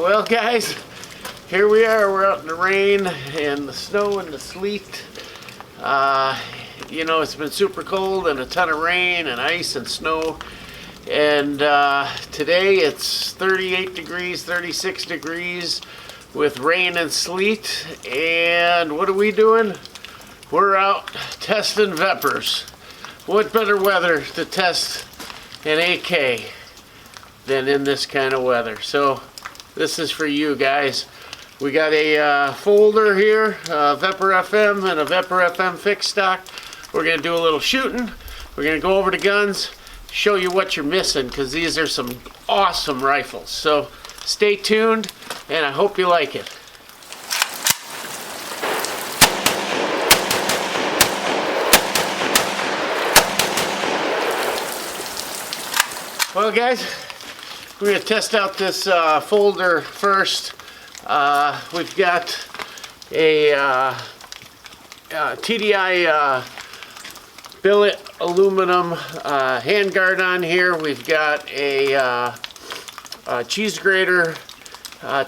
Well guys, here we are. We're out in the rain and the snow and the sleet. You know, it's been super cold and a ton of rain and ice and snow. And today it's 38 degrees, 36 degrees with rain and sleet. And what are we doing? We're out testing Veprs. What better weather to test an AK than in this kind of weather? So this is for you guys. We got a folder here, Vepr FM and a Vepr FM fixed stock. We're going to do a little shooting. We're going to go over the guns, show you what you're missing, because these are some awesome rifles. So stay tuned, and I hope you like it. Well guys, we're going to test out this folder first. We've got a TDI billet aluminum handguard on here. We've got a cheesegrater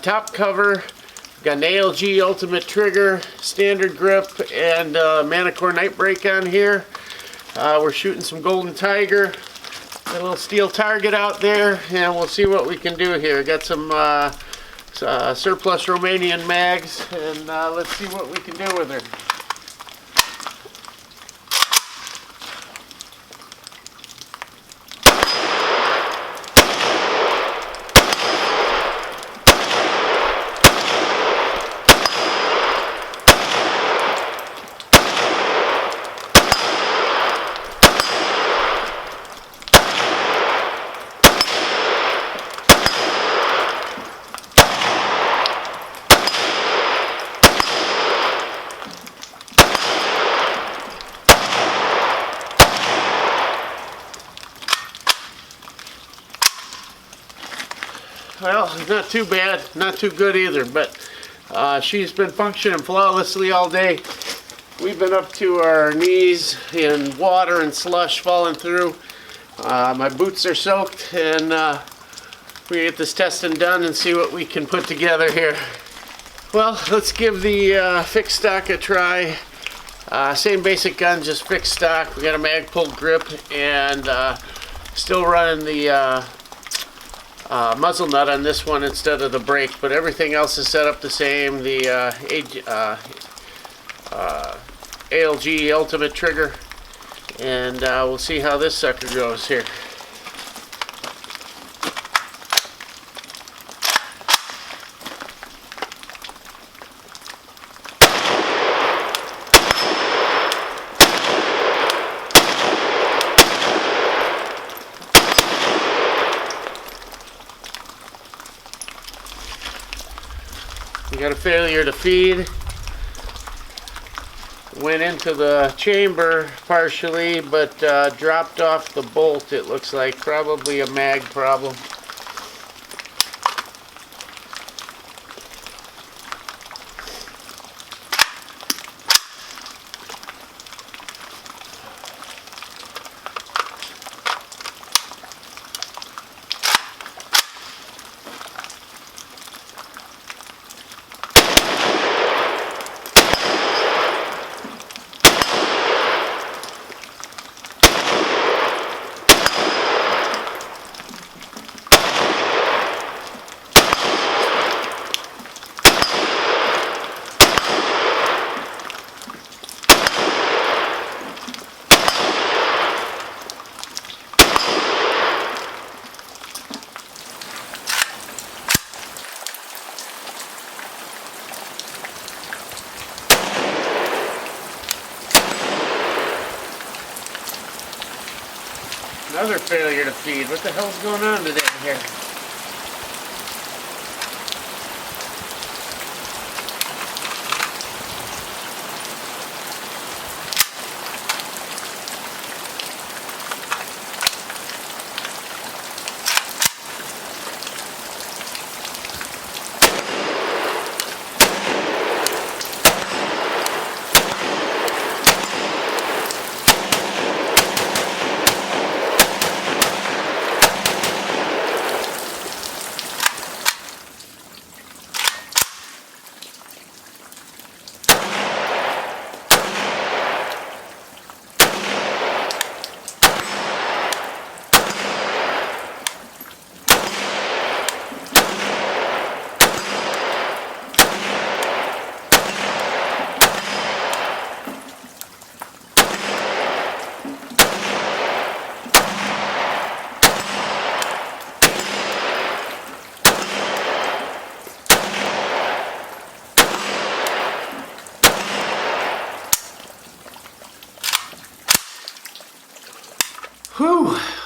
top cover. We've got an ALG ultimate trigger, standard grip, and Manticore Nightbrake on here. We're shooting some Golden Tiger. Got a little steel target out there, and we'll see what we can do here. Got some surplus Romanian mags, and let's see what we can do with her. Well, not too bad, not too good either, but she's been functioning flawlessly all day. We've been up to our knees in water and slush falling through. My boots are soaked, and we get this testing done and see what we can put together here. Well, let's give the fixed stock a try. Same basic gun, just fixed stock. We got a mag pull grip, and still running the muzzle nut on this one instead of the brake, but everything else is set up the same. The ALG ultimate trigger, and we'll see how this sucker goes here. We got a failure to feed. Went into the chamber partially, but dropped off the bolt, it looks like. Probably a mag problem. Another failure to feed. What the hell's going on today here?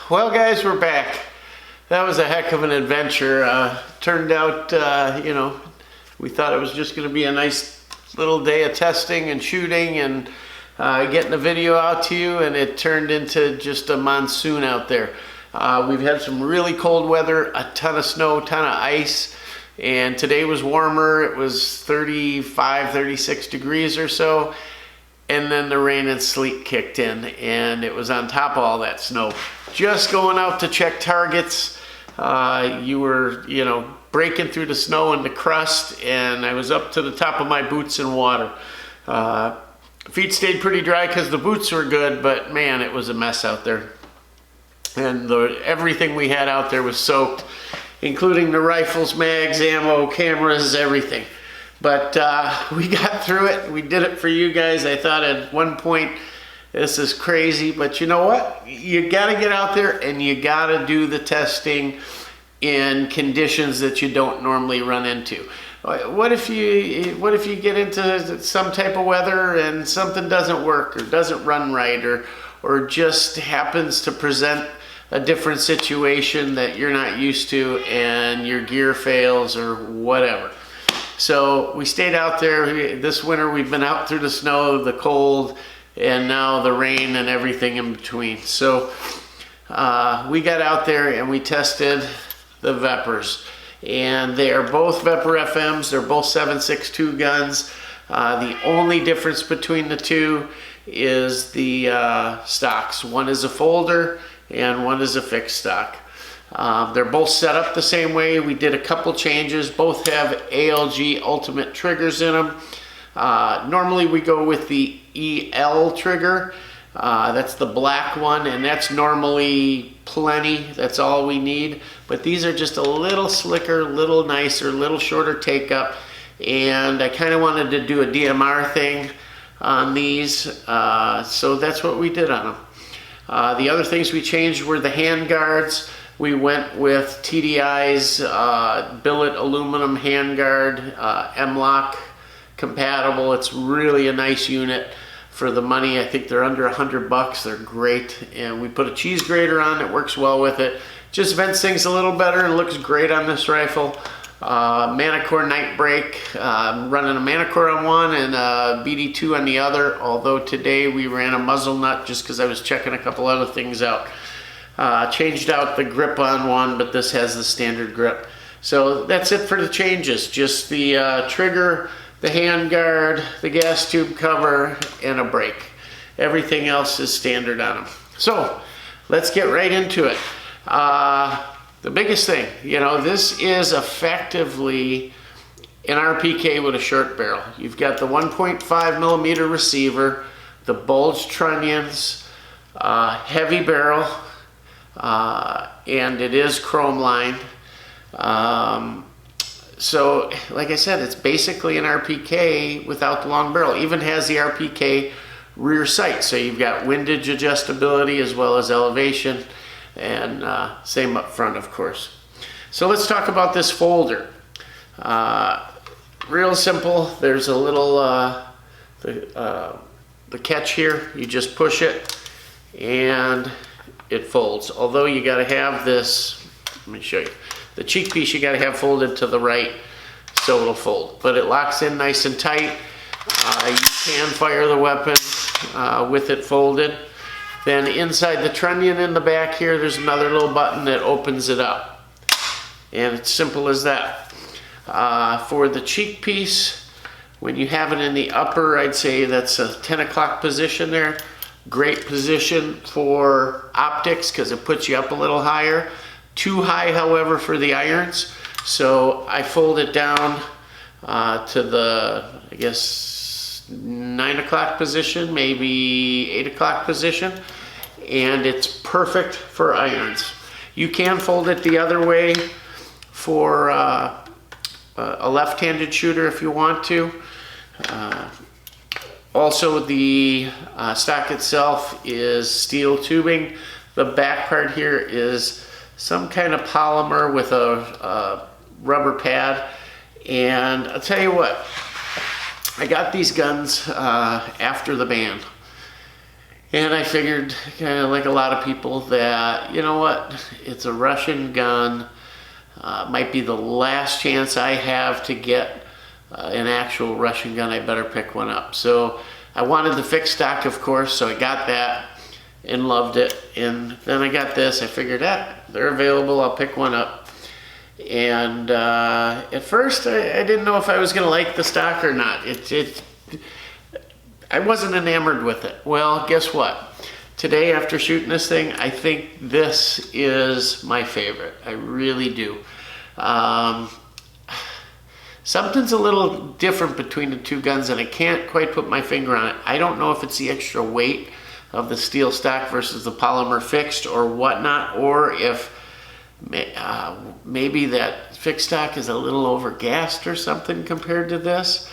Well guys, we're back. That was a heck of an adventure. Turned out, you know, we thought it was just going to be a nice little day of testing and shooting and getting a video out to you, and it turned into just a monsoon out there. We've had some really cold weather, a ton of snow, a ton of ice, and today was warmer. It was 35, 36 degrees or so. And then the rain and sleet kicked in, and it was on top of all that snow. Just going out to check targets, you were, you know, breaking through the snow and the crust, and I was up to the top of my boots in water. Feet stayed pretty dry because the boots were good, but man, it was a mess out there. And everything we had out there was soaked, including the rifles, mags, ammo, cameras, everything. But we got through it. We did it for you guys. I thought at one point, this is crazy, but you know what? You got to get out there and you got to do the testing in conditions that you don't normally run into. What if you get into some type of weather and something doesn't work or doesn't run right, or just happens to present a different situation that you're not used to and your gear fails or whatever? So we stayed out there. This winter we've been out through the snow, the cold, and now the rain and everything in between. So we got out there and we tested the Veprs. And they are both Vepr FMs. They're both 7.62 guns. The only difference between the two is the stocks. One is a folder and one is a fixed stock. They're both set up the same way. We did a couple changes. Both have ALG Ultimate triggers in them. Normally we go with the EL trigger. That's the black one, and that's normally plenty. That's all we need. But these are just a little slicker, little nicer, little shorter take up. And I kind of wanted to do a DMR thing on these. So that's what we did on them. The other things we changed were the handguards. We went with TDI's billet aluminum handguard, M-LOK compatible. It's really a nice unit for the money. I think they're under $100. They're great. And we put a cheesegrater on it, works well with it. Just vents things a little better and looks great on this rifle. Manticore Nightbrake. Running a Manticore on one and a BD2 on the other. Although today we ran a muzzle nut just because I was checking a couple other things out. Changed out the grip on one, but this has the standard grip. So that's it for the changes. Just the trigger, the handguard, the gas tube cover, and a brake. Everything else is standard on them. So let's get right into it. The biggest thing, you know, this is effectively an RPK with a short barrel. You've got the 1.5 millimeter receiver, the bulged trunnions, heavy barrel, and it is chrome lined. So like I said, it's basically an RPK without the long barrel. Even has the RPK rear sight, so you've got windage adjustability as well as elevation, and same up front, of course. So let's talk about this folder. Real simple. There's a little the catch here. You just push it and it folds. Although you got to have this, let me show you. The cheek piece you got to have folded to the right so it'll fold. But it locks in nice and tight. You can fire the weapon with it folded. Then inside the trunnion in the back here, there's another little button that opens it up. And it's simple as that. For the cheek piece, when you have it in the upper, I'd say that's a 10 o'clock position there. Great position for optics because it puts you up a little higher. Too high, however, for the irons. So I fold it down to the, I guess, 9 o'clock position, maybe 8 o'clock position. And it's perfect for irons. You can fold it the other way for a left-handed shooter if you want to. Also, the stock itself is steel tubing. The back part here is some kind of polymer with a rubber pad. And I'll tell you what, I got these guns after the ban. And I figured, kind of like a lot of people, that, you know what, it's a Russian gun. Might be the last chance I have to get an actual Russian gun. I better pick one up. So I wanted the fixed stock, of course, so I got that and loved it. And then I got this. I figured, they're available, I'll pick one up. And at first I didn't know if I was going to like the stock or not. I wasn't enamored with it. Well, guess what? Today, after shooting this thing, I think this is my favorite. I really do. Something's a little different between the two guns, and I can't quite put my finger on it. I don't know if it's the extra weight of the steel stock versus the polymer fixed or whatnot, or if maybe that fixed stock is a little over-gassed or something compared to this.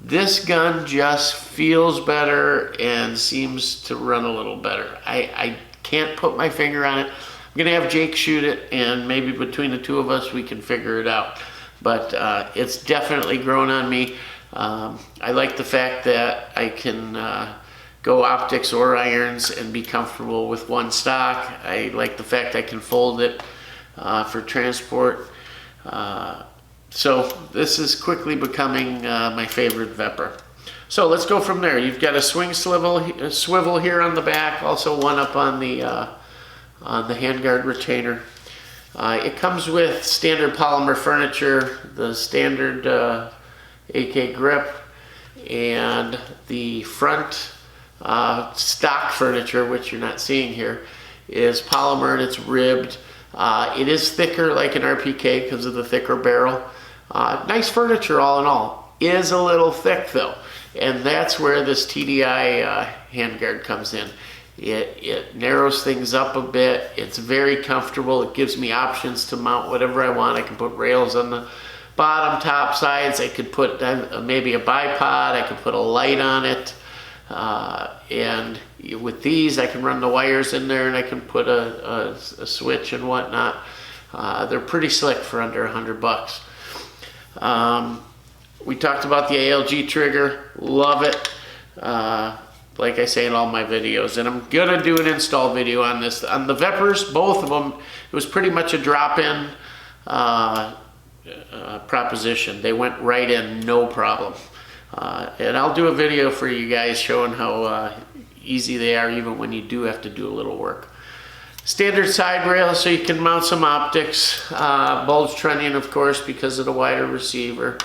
This gun just feels better and seems to run a little better. I can't put my finger on it. I'm gonna have Jake shoot it, and maybe between the two of us we can figure it out. But it's definitely grown on me. I like the fact that I can go optics or irons and be comfortable with one stock. I like the fact I can fold it for transport. So this is quickly becoming my favorite Vepr. So let's go from there. You've got a swing swivel here on the back, also one up on the handguard retainer. It comes with standard polymer furniture, the standard AK grip, and the front stock furniture, which you're not seeing here, is polymer and it's ribbed. It is thicker like an RPK because of the thicker barrel. Nice furniture all in all. Is a little thick though, and that's where this TDI handguard comes in. It narrows things up a bit. It's very comfortable. It gives me options to mount whatever I want. I can put rails on the bottom, top, sides. I could put maybe a bipod. I could put a light on it. And with these, I can run the wires in there and I can put a switch and whatnot. They're pretty slick for under $100. We talked about the ALG trigger. Love it. Like I say in all my videos, and I'm gonna do an install video on this. On the Veprs, both of them, it was pretty much a drop-in proposition. They went right in, no problem. And I'll do a video for you guys showing how easy they are, even when you do have to do a little work. Standard side rail, so you can mount some optics. Bulge trunnion, of course, because of the wider receiver,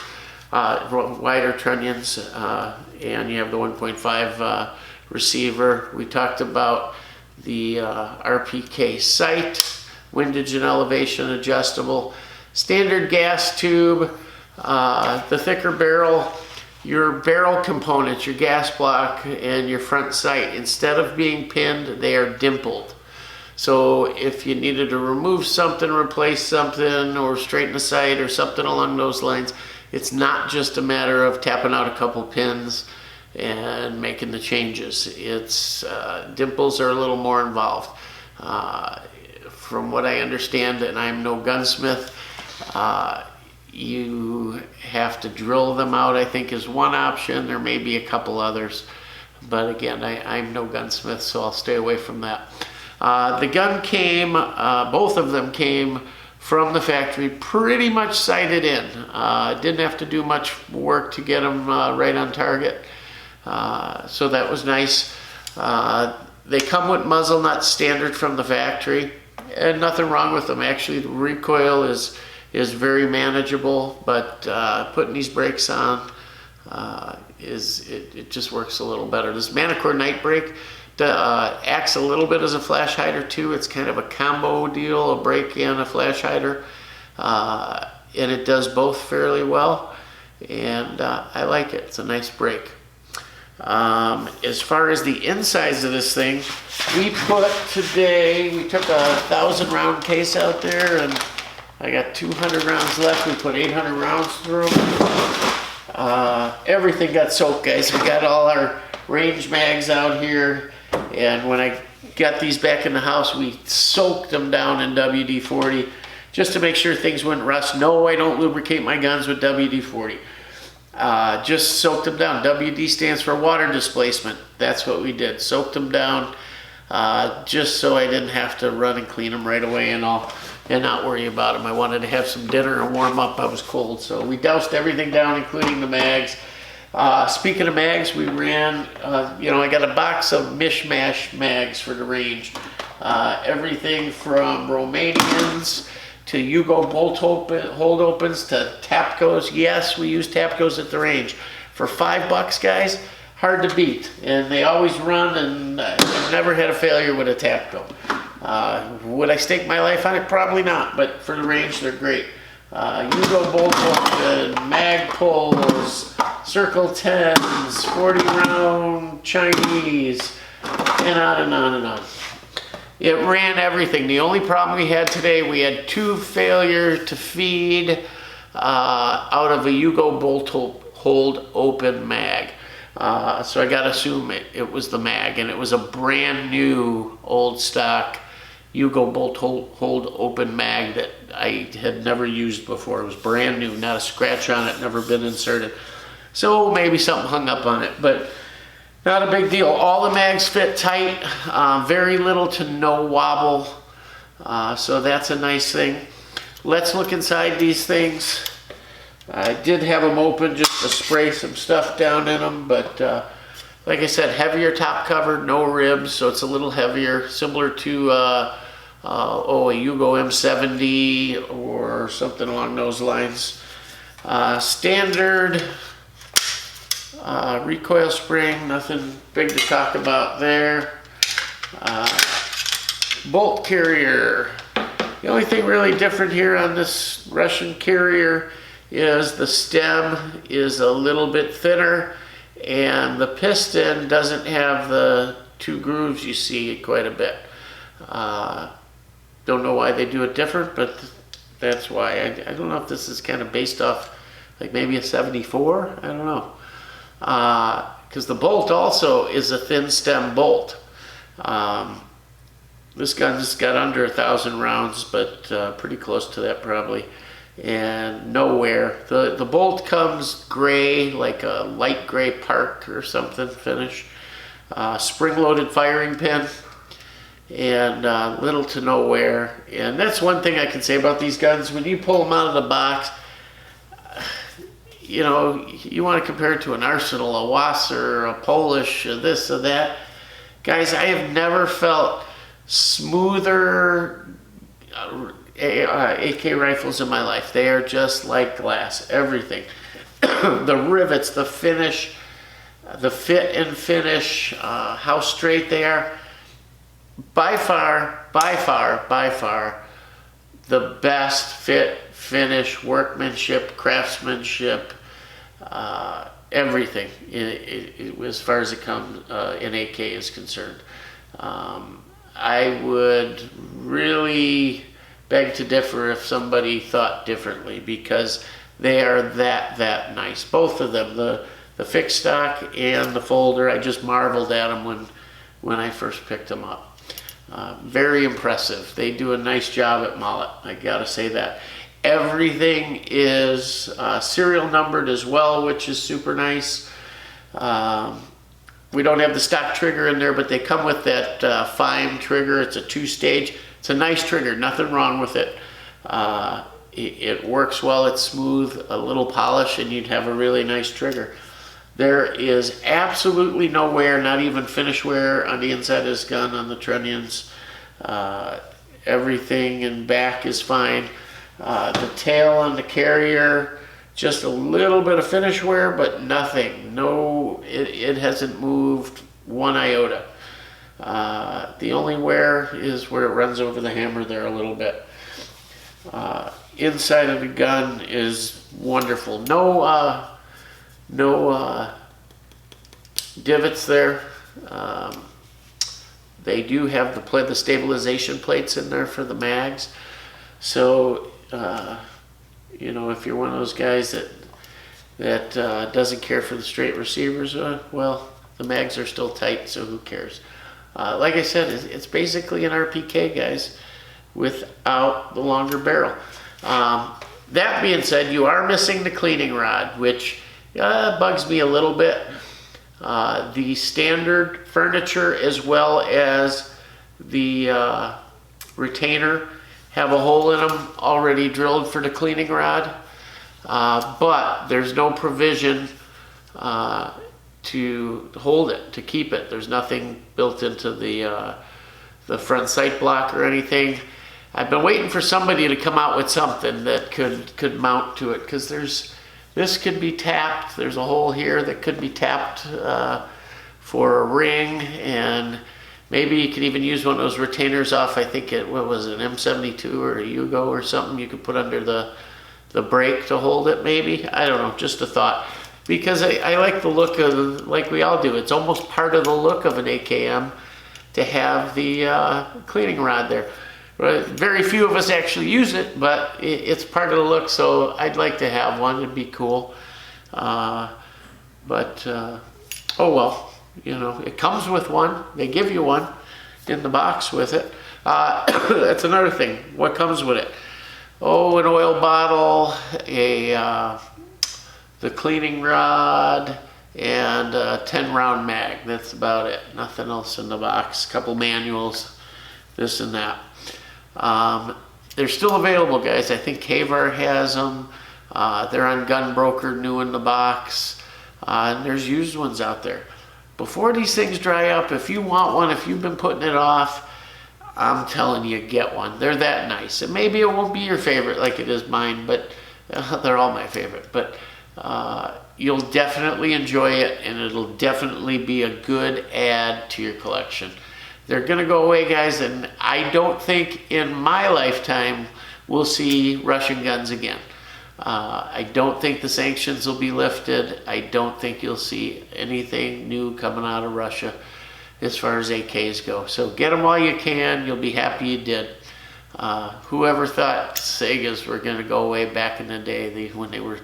wider trunnions, and you have the 1.5 receiver. We talked about the RPK sight, windage and elevation adjustable, standard gas tube, the thicker barrel. Your barrel components, your gas block and your front sight, instead of being pinned, they are dimpled. So if you needed to remove something, replace something, or straighten the sight or something along those lines, it's not just a matter of tapping out a couple pins and making the changes. It's dimples are a little more involved. From what I understand, and I'm no gunsmith, you have to drill them out, I think, is one option. There may be a couple others, but again, I'm no gunsmith, so I'll stay away from that. The gun came, both of them came from the factory pretty much sighted in. Didn't have to do much work to get them right on target, so that was nice. They come with muzzle nuts standard from the factory, and nothing wrong with them. Actually, the recoil is very manageable, but putting these brakes on it just works a little better. This Manticore Nightbrake acts a little bit as a flash hider too. It's kind of a combo deal, a brake and a flash hider, and it does both fairly well, and I like it. It's a nice brake. As far as the insides of this thing, we took a 1,000 round case out there, and I got 200 rounds left. We put 800 rounds through. Everything got soaked, guys. We got all our range mags out here, and when I got these back in the house, we soaked them down in WD-40 just to make sure things wouldn't rust. No, I don't lubricate my guns with WD-40. Just soaked them down. WD stands for water displacement. That's what we did. Soaked them down just so I didn't have to run and clean them right away and not worry about them. I wanted to have some dinner and warm up. I was cold. So we doused everything down, including the mags. Speaking of mags, we ran, I got a box of mishmash mags for the range. Everything from Romanians to Yugo bolt hold opens to Tapcos. Yes, we use Tapcos at the range. For $5, guys, hard to beat. And they always run, and I've never had a failure with a Tapco. Would I stake my life on it? Probably not, but for the range, they're great. Yugo bolt open, mag pulls, circle 10s, 40 round Chinese, and on and on and on. It ran everything. The only problem we had today, we had 2 failure to feed out of a Yugo bolt hold open mag. So I gotta assume it was the mag, and it was a brand new old stock Yugo bolt hold open mag that I had never used before. It was brand new, not a scratch on it, never been inserted. So maybe something hung up on it, but not a big deal. All the mags fit tight, very little to no wobble, so that's a nice thing. Let's look inside these things. I did have them open just to spray some stuff down in them, but like I said, heavier top cover, no ribs, so it's a little heavier, similar to a Yugo M70 or something along those lines. Standard recoil spring, nothing big to talk about there. Bolt carrier. The only thing really different here on this Russian carrier is the stem is a little bit thinner, and the piston doesn't have the 2 grooves you see quite a bit. Don't know why they do it different, but that's why. I don't know if this is kind of based off like maybe a 74, I don't know. Because the bolt also is a thin stem bolt. This gun just got under 1,000 rounds, but pretty close to that probably. And no wear. The bolt comes gray, like a light gray park or something finish. Spring-loaded firing pin, and little to no wear. And that's one thing I can say about these guns. When you pull them out of the box, you want to compare it to an Arsenal, a Wasser, a Polish, a this or that. Guys, I have never felt smoother AK rifles in my life. They are just like glass, everything. The rivets, the finish, the fit and finish, how straight they are. By far, the best fit, finish, workmanship, craftsmanship, everything as far as it comes in AK is concerned. I would really beg to differ if somebody thought differently, because they are that nice. Both of them, the fixed stock and the folder, I just marveled at them when I first picked them up. Very impressive. They do a nice job at Molot, I gotta say that. Everything is serial numbered as well, which is super nice. We don't have the stock trigger in there, but they come with that FIME trigger. It's a 2-stage. It's a nice trigger, nothing wrong with it. It works well, it's smooth, a little polish, and you'd have a really nice trigger. There is absolutely no wear, not even finish wear on the inside of this gun on the trunnions. Everything in back is fine. The tail on the carrier, just a little bit of finish wear, but nothing. It hasn't moved one iota. The only wear is where it runs over the hammer there a little bit. Inside of the gun is wonderful. No divots there. They do have the stabilization plates in there for the mags. So, if you're one of those guys that doesn't care for the straight receivers, well, the mags are still tight, so who cares? Like I said, it's basically an RPK, guys, without the longer barrel. That being said, you are missing the cleaning rod, which bugs me a little bit. The standard furniture as well as the retainer have a hole in them already drilled for the cleaning rod, but there's no provision to hold it, to keep it. There's nothing built into the front sight block or anything. I've been waiting for somebody to come out with something that could mount to it, because this could be tapped. There's a hole here that could be tapped for a ring, and maybe you could even use one of those retainers off, I think what was it, an M72 or a Yugo or something you could put under the brake to hold it maybe. I don't know, just a thought. Because I like the look of, like we all do, it's almost part of the look of an AKM to have the cleaning rod there. Very few of us actually use it, but it's part of the look, so I'd like to have one. It'd be cool. Oh well, you know, it comes with one. They give you one in the box with it. That's another thing. What comes with it? Oh, an oil bottle, the cleaning rod, and a 10-round mag. That's about it. Nothing else in the box. A couple manuals, this and that. They're still available, guys. I think Kavar has them. They're on Gun Broker, new in the box. And there's used ones out there. Before these things dry up, if you want one, if you've been putting it off, I'm telling you, get one. They're that nice. And maybe it won't be your favorite like it is mine, but they're all my favorite. But you'll definitely enjoy it, and it'll definitely be a good add to your collection. They're gonna go away, guys, and I don't think in my lifetime we'll see Russian guns again. I don't think the sanctions will be lifted. I don't think you'll see anything new coming out of Russia as far as AKs go. So get them while you can. You'll be happy you did. Whoever thought Segas were gonna go away back in the day when they were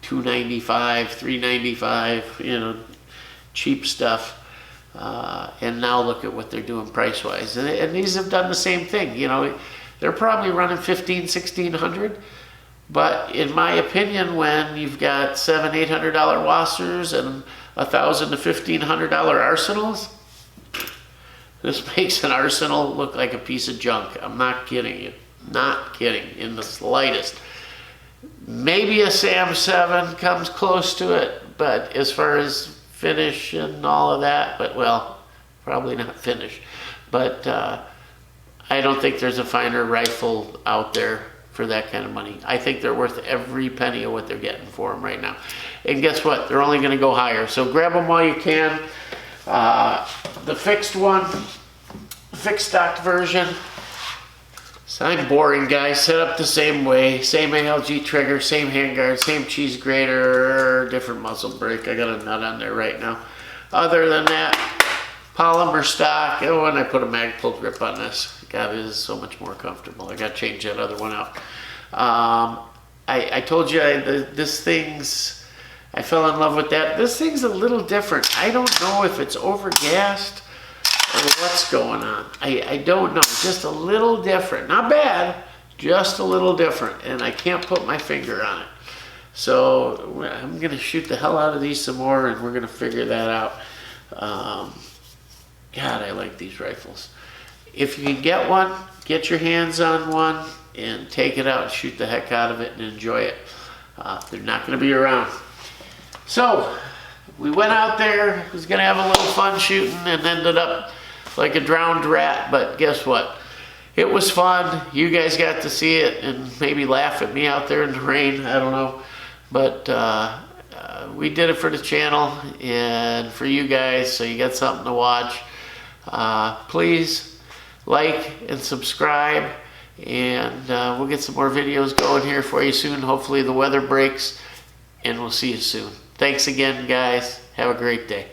$295, $395, you know, cheap stuff. And now look at what they're doing price-wise. And these have done the same thing. You know, they're probably running $1,500, $1,600. But in my opinion, when you've got $700, $800 Wassers and $1,000 to $1,500 arsenals, this makes an arsenal look like a piece of junk. I'm not kidding you. Not kidding in the slightest. Maybe a Sam 7 comes close to it, but as far as finish and all of that, but well, probably not finish. But I don't think there's a finer rifle out there for that kind of money. I think they're worth every penny of what they're getting for them right now. And guess what? They're only gonna go higher. So grab them while you can. The fixed one, fixed stock version. So I'm boring, guys. Set up the same way. Same ALG trigger, same handguard, same cheesegrater, different muzzle brake. I got a nut on there right now. Other than that, polymer stock. Oh, and I put a mag pull grip on this. God, it is so much more comfortable. I got to change that other one out. I told you this thing's, I fell in love with that. This thing's a little different. I don't know if it's overgassed or what's going on. I don't know. Just a little different. Not bad, just a little different. And I can't put my finger on it. So I'm going to shoot the hell out of these some more, and we're going to figure that out. God, I like these rifles. If you can get one, get your hands on one and take it out and shoot the heck out of it and enjoy it. They're not going to be around. So we went out there, was going to have a little fun shooting, and ended up like a drowned rat. But guess what? It was fun. You guys got to see it and maybe laugh at me out there in the rain. I don't know. But we did it for the channel and for you guys, so you got something to watch. Please like and subscribe, and we'll get some more videos going here for you soon. Hopefully the weather breaks, and we'll see you soon. Thanks again, guys. Have a great day.